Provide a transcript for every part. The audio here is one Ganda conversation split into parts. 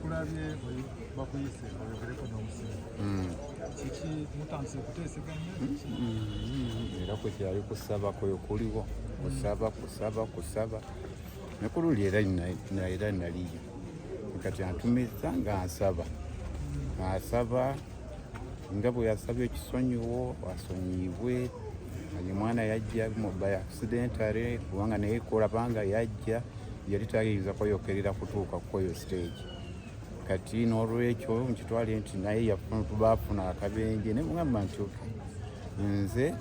tulabye bakuyise oyogereko n'omusingi kiki mutandise okuteeseganya era kwe kyali kusaba kwe kuliwo kusaba ne ku luli era naliyo kati antumiza nga asaba nga bwe yasabye ekisonyiwo asonyibwe ali mwana yajja by accidentally kubanga naye kolabanga yajja yali tayinza kweyokerera kutuuka kweyo stage kati n'olwekyo nkitwale nti naye baafuna akabenje ne mugamba nti nze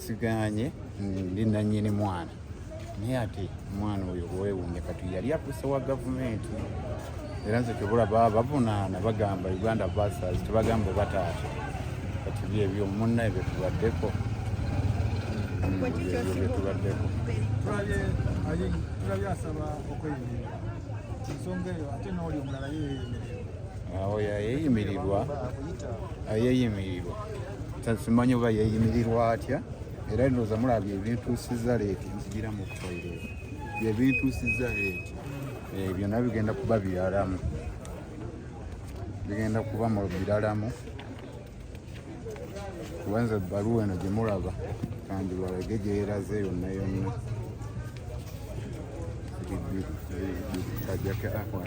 siganye ndi nannyini mwana naye ate omwana oyo weewuunye kati yali akuse wa gavumenti era nze kyobulaba bavunaana bagamba Uganda Bursars tebagamba bataata kati byebyo munnaye byetubaddeko tulabye asaba okweyimirira ensonga eyo ate n'oli omulala yeeyimirirwa simanyi oba yeeyimirirwa atya era ndowooza mulabye ebintuusiza leeti nzigira mu toilet byebintuusiza leeti byonna bigenda kuba biralamu mu biralamu kubanza ebbaluwa eno gye mulaba kandi balage gye yeraze yonna kajjake akwa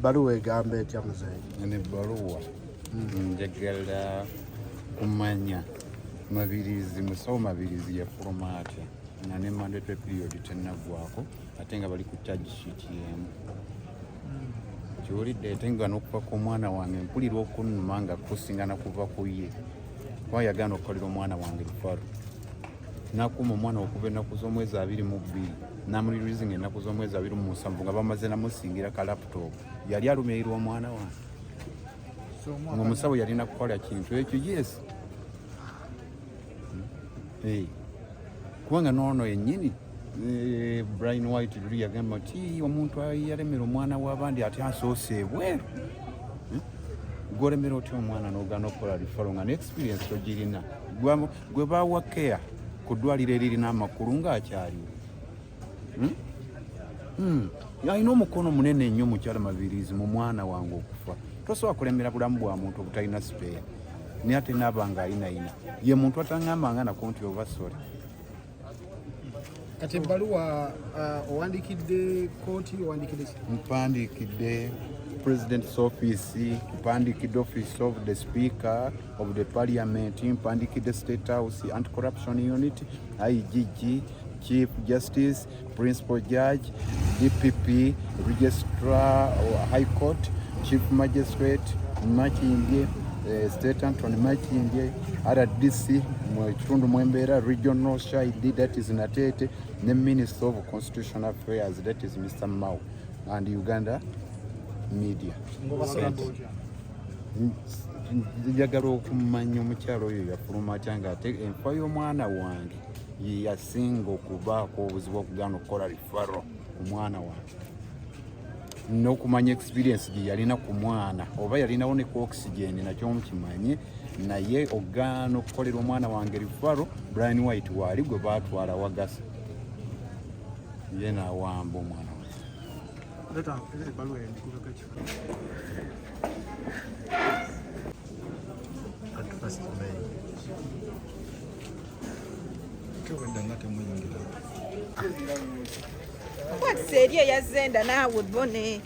Baluwa egamba etya muzeeyi? Ne baluwa njagala kumanya musawo mabirizi yafuluma atya nga ne mandatory period tennaggwako ate nga bali ku charge sheet y'emu kiwulidde ate nga n'okuva ku mwana wange mpulira okunnuma nga kusingana kuva ku ye kuba yagaana okukolera omwana wange lufalo nakuma omwana okuva ennaku z'omwezi 22 namulirizinga ennaku z'omwezi 27 nga bamaze namusingira ka laptop yali alumirirwa omwana wange ng'omusawo yalina kukola kintu ekyo yes kubanga noono yennyini Brian White luli yagamba nti omuntu yalemera omwana w'abandi ate asoose ebweru gwolemera otya omwana n'ogaana okukola lifalo nga n'experience togirina gwe baawa care ku ddwaliro eririna amakulu ng'akyaliwo alina omukono munene nnyo mukyala Mabirizi mu mwana wange okufa tosobola kulemera bulamu bwa muntu obutalina sipeya naye ate naabanga ayinayina ye muntu ataŋŋambanga nako nti oba sole kati ebbaluwa owandikidde kooti owandikidde mpandikidde President's Office, mpandikidde Office of the Speaker of the Parliament, mpandikidde State House Anti-Corruption Unit, IGG, Chief Justice, Principal Judge, DPP, Registrar High Court, Chief Magistrate, Makindye, State Attorney Makindye, RDC, Kitundu Mwembeera, Regional Shahidi, that is Natete, the Minister of Constitutional Affairs, that is Mr. Mao, and Uganda Media. Njagala okumanya omukyalo oyo yafuluma atya nga ate enfa y'omwana wange yasinga okubaako obuzibu okugaana okukola lifaro ku mwana wange n'okumanya experience gye yalina ku mwana oba yalinawo ne ku oxygen nakyo mukimanye naye ogaana okukolera omwana wange lifaro Brian White waali gwe baatwala wagasa ye naawamba omwana wange. Kwatisa eri eyazenda naawe bone